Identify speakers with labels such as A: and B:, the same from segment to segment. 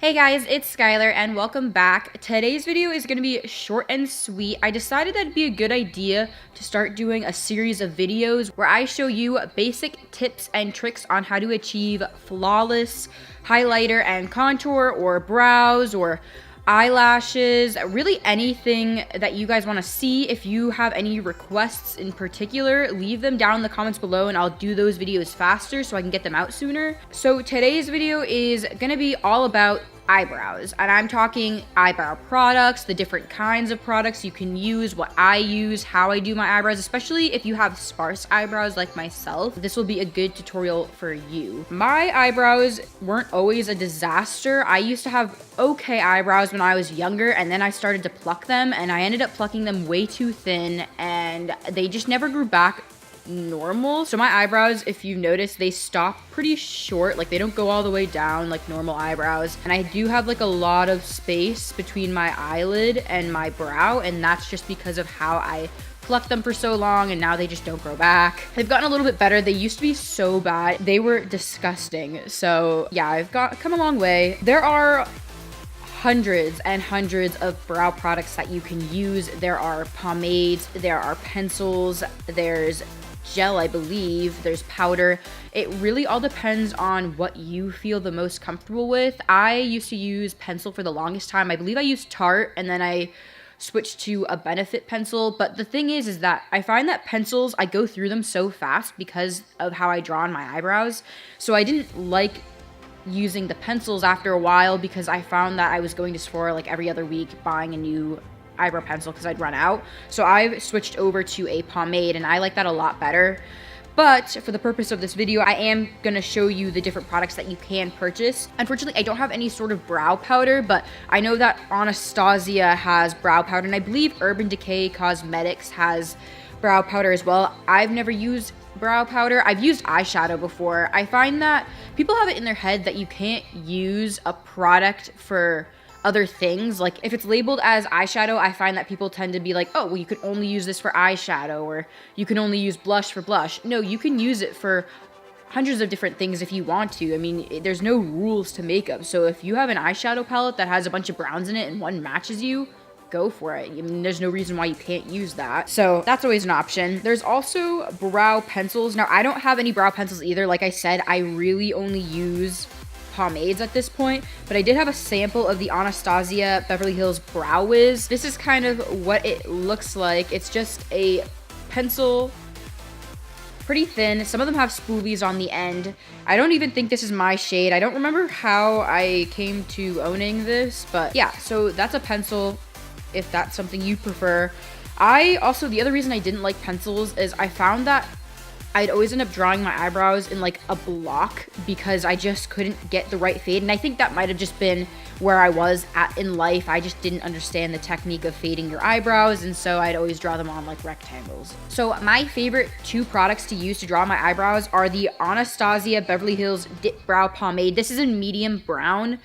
A: Hey guys, it's Skylar and welcome back. Today's video is going to be short and sweet. I decided that'd be a good idea to start doing a series of videos where I show you basic tips and tricks on how to achieve flawless highlighter and contour or brows or eyelashes, really anything that you guys want to see. If you have any requests in particular, leave them down in the comments below and I'll do those videos faster so I can get them out sooner. So today's video is gonna be all about eyebrows, and I'm talking eyebrow products, the different kinds of products you can use, what I use, how I do my eyebrows, especially if you have sparse eyebrows like myself. This will be a good tutorial for you. My eyebrows weren't always a disaster. I used to have okay eyebrows when I was younger, and then I started to pluck them, and I ended up plucking them way too thin, and they just never grew back normal. So my eyebrows, if you've noticed, they stop pretty short, like they don't go all the way down like normal eyebrows, and I do have like a lot of space between my eyelid and my brow, and that's just because of how I plucked them for so long, and now they just don't grow back. They've gotten a little bit better. They used to be so bad. They were disgusting. So yeah, I've come a long way. There are hundreds and hundreds of brow products that you can use. There are pomades, there are pencils, there's gel, I believe, there's powder. It really all depends on what you feel the most comfortable with. I used to use pencil for the longest time. I believe I used Tarte, and then I switched to a Benefit pencil. But the thing is that I find that pencils, I go through them so fast because of how I draw on my eyebrows. So I didn't like using the pencils after a while because I found that I was going to Sephora like every other week buying a new eyebrow pencil because I'd run out. So I've switched over to a pomade, and I like that a lot better. But for the purpose of this video, I am going to show you the different products that you can purchase. Unfortunately, I don't have any sort of brow powder, but I know that Anastasia has brow powder, and I believe Urban Decay Cosmetics has brow powder as well. I've never used brow powder. I've used eyeshadow before. I find that people have it in their head that you can't use a product for other things. Like if it's labeled as eyeshadow, I find that people tend to be like, oh, well, you could only use this for eyeshadow, or you can only use blush for blush. No, you can use it for hundreds of different things if you want to. I mean, there's no rules to makeup. So if you have an eyeshadow palette that has a bunch of browns in it and one matches you, go for it. I mean, there's no reason why you can't use that. So that's always an option. There's also brow pencils. Now, I don't have any brow pencils either. Like I said, I really only use pomades at this point, but I did have a sample of the Anastasia Beverly Hills Brow Wiz. This is kind of what it looks like. It's just a pencil, pretty thin. Some of them have spoolies on the end. I don't even think this is my shade. I don't remember how I came to owning this, but yeah, so that's a pencil if that's something you prefer. The other reason I didn't like pencils is I found that I'd always end up drawing my eyebrows in like a block because I just couldn't get the right fade. And I think that might have just been where I was at in life. I just didn't understand the technique of fading your eyebrows, and so I'd always draw them on like rectangles. So my favorite two products to use to draw my eyebrows are the Anastasia Beverly Hills Dip Brow Pomade. This is in medium brown.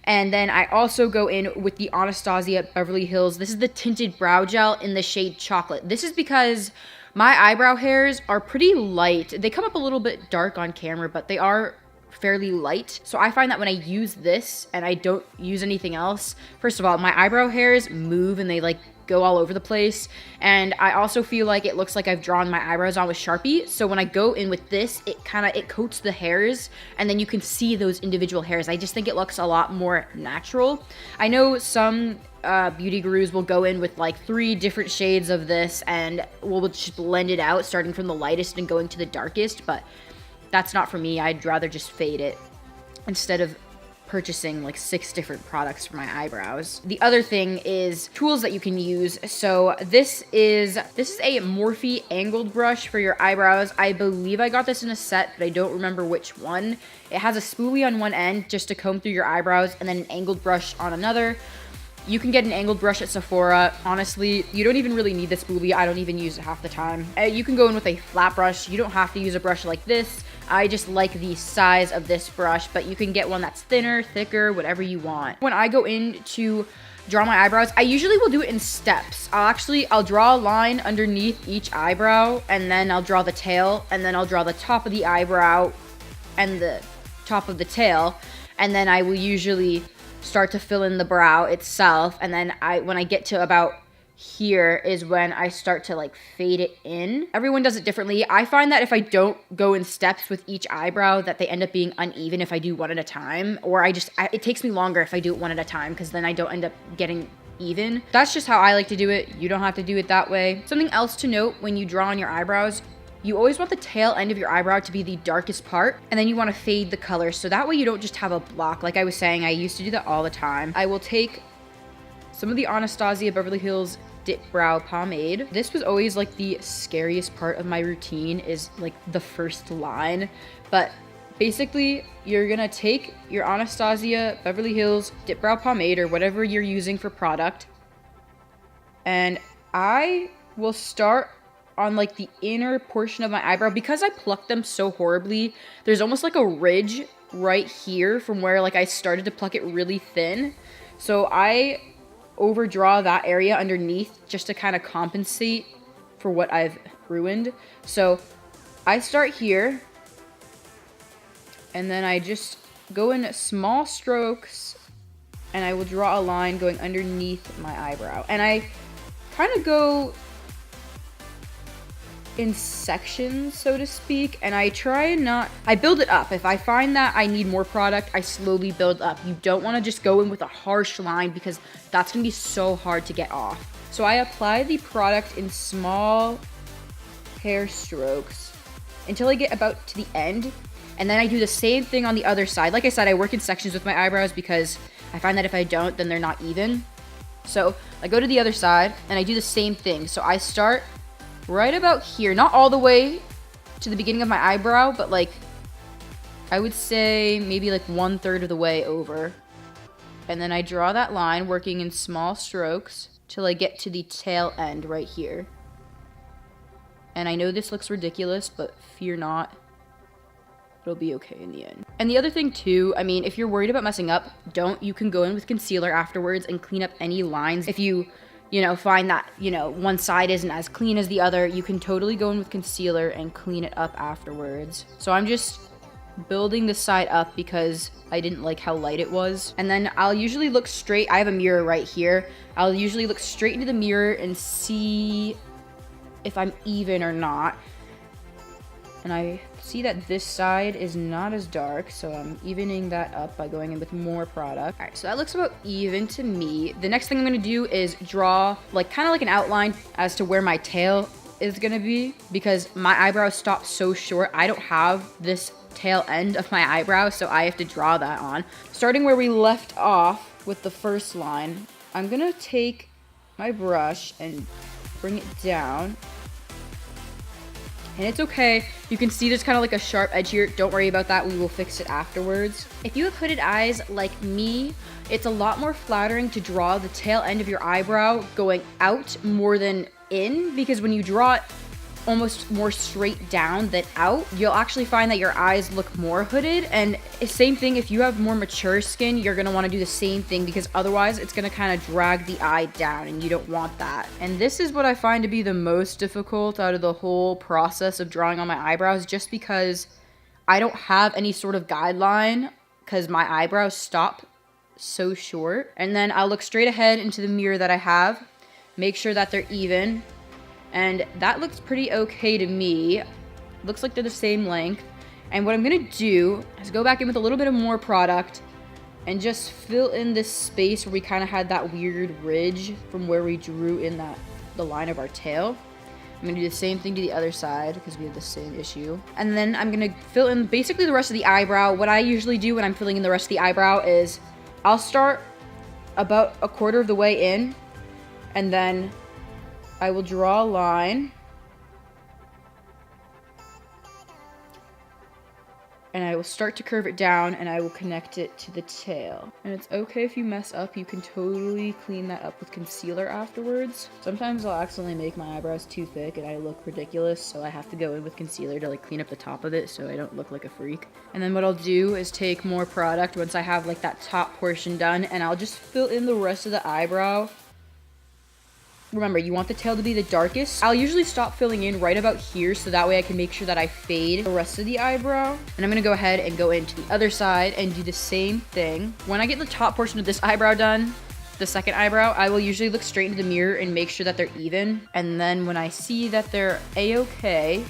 A: And then I also go in with the Anastasia Beverly Hills. This is the Tinted Brow Gel in the shade Chocolate. This is because my eyebrow hairs are pretty light. They come up a little bit dark on camera, but they are fairly light. So I find that when I use this and I don't use anything else, first of all, my eyebrow hairs move and they like go all over the place. And I also feel like it looks like I've drawn my eyebrows on with Sharpie. So when I go in with this, it coats the hairs, and then you can see those individual hairs. I just think it looks a lot more natural. I know some beauty gurus will go in with like 3 different shades of this and we'll just blend it out, starting from the lightest and going to the darkest, but that's not for me. I'd rather just fade it instead of purchasing like 6 different products for my eyebrows. The other thing is tools that you can use. So this is a Morphe angled brush for your eyebrows. I believe I got this in a set, but I don't remember which one. It has a spoolie on one end just to comb through your eyebrows, and then an angled brush on another. You can get an angled brush at Sephora. Honestly, you don't even really need the spoolie. I don't even use it half the time. You can go in with a flat brush. You don't have to use a brush like this. I just like the size of this brush, but you can get one that's thinner, thicker, whatever you want. When I go in to draw my eyebrows, I usually will do it in steps. I'll draw a line underneath each eyebrow, and then I'll draw the tail, and then I'll draw the top of the eyebrow and the top of the tail, and then I will usually start to fill in the brow itself. And then when I get to about here is when I start to like fade it in. Everyone does it differently. I find that if I don't go in steps with each eyebrow, that they end up being uneven if I do one at a time, or it takes me longer if I do it one at a time, because then I don't end up getting even. That's just how I like to do it. You don't have to do it that way. Something else to note when you draw on your eyebrows, you always want the tail end of your eyebrow to be the darkest part, and then you want to fade the color, so that way you don't just have a block. Like I was saying, I used to do that all the time. I will take some of the Anastasia Beverly Hills Dip Brow Pomade. This was always like the scariest part of my routine, is like the first line. But basically, you're gonna take your Anastasia Beverly Hills Dip Brow Pomade, or whatever you're using for product, and I will start on like the inner portion of my eyebrow. Because I plucked them so horribly, there's almost like a ridge right here from where like I started to pluck it really thin. So I overdraw that area underneath just to kind of compensate for what I've ruined. So I start here, and then I just go in small strokes, and I will draw a line going underneath my eyebrow. And I kind of go in sections, so to speak, and I try and I build it up. If I find that I need more product, I slowly build up. You don't want to just go in with a harsh line, because that's gonna be so hard to get off. So I apply the product in small hair strokes until I get about to the end, and then I do the same thing on the other side. Like I said, I work in sections with my eyebrows because I find that if I don't, then they're not even. So I go to the other side and I do the same thing. So I start right about here, not all the way to the beginning of my eyebrow, but like I would say maybe like 1/3 of the way over. And then I draw that line working in small strokes till I get to the tail end right here. And I know this looks ridiculous, but fear not, it'll be okay in the end. And the other thing too, I mean, if you're worried about messing up, you can go in with concealer afterwards and clean up any lines. If you find that, one side isn't as clean as the other, you can totally go in with concealer and clean it up afterwards. So I'm just building this side up because I didn't like how light it was. And then I'll usually look straight. I have a mirror right here. I'll usually look straight into the mirror and see if I'm even or not. And I see that this side is not as dark, so I'm evening that up by going in with more product. All right, so that looks about even to me. The next thing I'm gonna do is draw kind of like an outline as to where my tail is gonna be, because my eyebrow stops so short. I don't have this tail end of my eyebrow, so I have to draw that on. Starting where we left off with the first line, I'm gonna take my brush and bring it down. And it's okay. You can see there's kind of like a sharp edge here. Don't worry about that. We will fix it afterwards. If you have hooded eyes like me, it's a lot more flattering to draw the tail end of your eyebrow going out more than in, because when you draw it almost more straight down than out, you'll actually find that your eyes look more hooded. And same thing, if you have more mature skin, you're gonna wanna do the same thing, because otherwise it's gonna kind of drag the eye down, and you don't want that. And this is what I find to be the most difficult out of the whole process of drawing on my eyebrows, just because I don't have any sort of guideline, because my eyebrows stop so short. And then I'll look straight ahead into the mirror that I have, make sure that they're even. And that looks pretty okay to me. Looks like they're the same length. And what I'm gonna do is go back in with a little bit of more product and just fill in this space where we kind of had that weird ridge from where we drew in the line of our tail. I'm gonna do the same thing to the other side because we have the same issue. And then I'm gonna fill in basically the rest of the eyebrow. What I usually do when I'm filling in the rest of the eyebrow is I'll start about 1/4 of the way in, and then I will draw a line, and I will start to curve it down, and I will connect it to the tail. And it's okay if you mess up. You can totally clean that up with concealer afterwards. Sometimes I'll accidentally make my eyebrows too thick and I look ridiculous, so I have to go in with concealer to clean up the top of it so I don't look like a freak. And then what I'll do is take more product once I have that top portion done, and I'll just fill in the rest of the eyebrow Remember, you want the tail to be the darkest. I'll usually stop filling in right about here so that way I can make sure that I fade the rest of the eyebrow. And I'm gonna go ahead and go into the other side and do the same thing. When I get the top portion of this eyebrow done, the second eyebrow, I will usually look straight into the mirror and make sure that they're even. And then when I see that they're a-okay,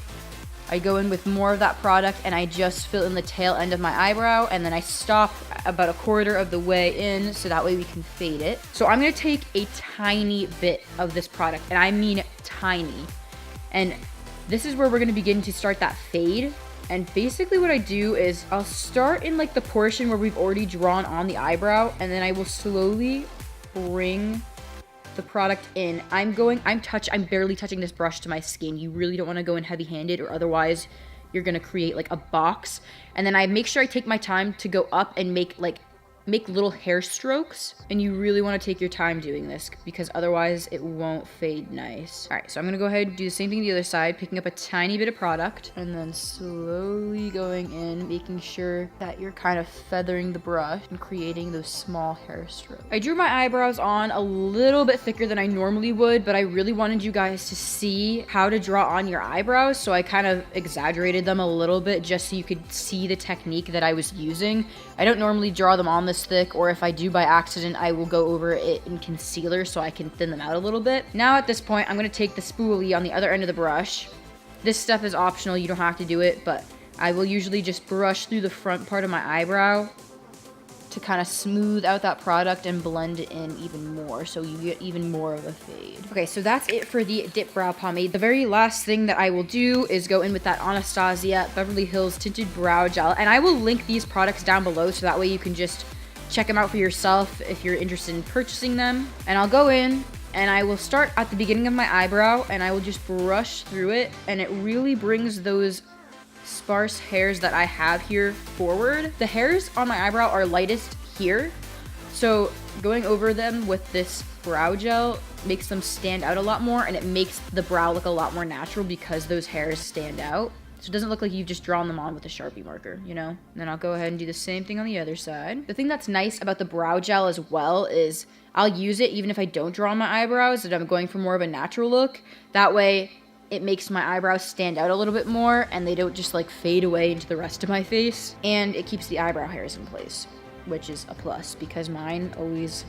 A: I go in with more of that product and I just fill in the tail end of my eyebrow, and then I stop about a quarter of the way in so that way we can fade it. So I'm gonna take a tiny bit of this product, and I mean tiny. And this is where we're gonna begin to start that fade. And basically what I do is I'll start in like the portion where we've already drawn on the eyebrow, and then I will slowly bring the product in. I'm barely touching this brush to my skin. You really don't want to go in heavy-handed, or otherwise you're going to create like a box. And then I make sure I take my time to go up and make little hair strokes. And you really want to take your time doing this because otherwise it won't fade nice. All right, so I'm gonna go ahead and do the same thing to the other side, picking up a tiny bit of product and then slowly going in, making sure that you're kind of feathering the brush and creating those small hair strokes. I drew my eyebrows on a little bit thicker than I normally would, but I really wanted you guys to see how to draw on your eyebrows, so I kind of exaggerated them a little bit just so you could see the technique that I was using. I don't normally draw them on this thick, or if I do by accident, I will go over it in concealer so I can thin them out a little bit. Now at this point, I'm going to take the spoolie on the other end of the brush. This stuff is optional, you don't have to do it, but I will usually just brush through the front part of my eyebrow to kind of smooth out that product and blend it in even more so you get even more of a fade. Okay, so that's it for the dip brow pomade. The very last thing that I will do is go in with that Anastasia Beverly Hills Tinted Brow Gel, and I will link these products down below so that way you can just check them out for yourself if you're interested in purchasing them. And I'll go in and I will start at the beginning of my eyebrow and I will just brush through it, and it really brings those sparse hairs that I have here forward. The hairs on my eyebrow are lightest here, so going over them with this brow gel makes them stand out a lot more, and it makes the brow look a lot more natural because those hairs stand out. So it doesn't look like you've just drawn them on with a Sharpie marker, you know? And then I'll go ahead and do the same thing on the other side. The thing that's nice about the brow gel as well is I'll use it even if I don't draw on my eyebrows, and I'm going for more of a natural look. That way it makes my eyebrows stand out a little bit more and they don't just like fade away into the rest of my face. And it keeps the eyebrow hairs in place, which is a plus because mine always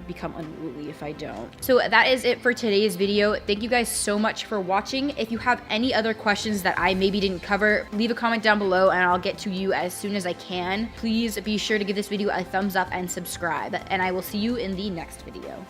A: become unruly if I don't. So that is it for today's video. Thank you guys so much for watching. If you have any other questions that I maybe didn't cover, leave a comment down below and I'll get to you as soon as I can. Please be sure to give this video a thumbs up and subscribe, and I will see you in the next video.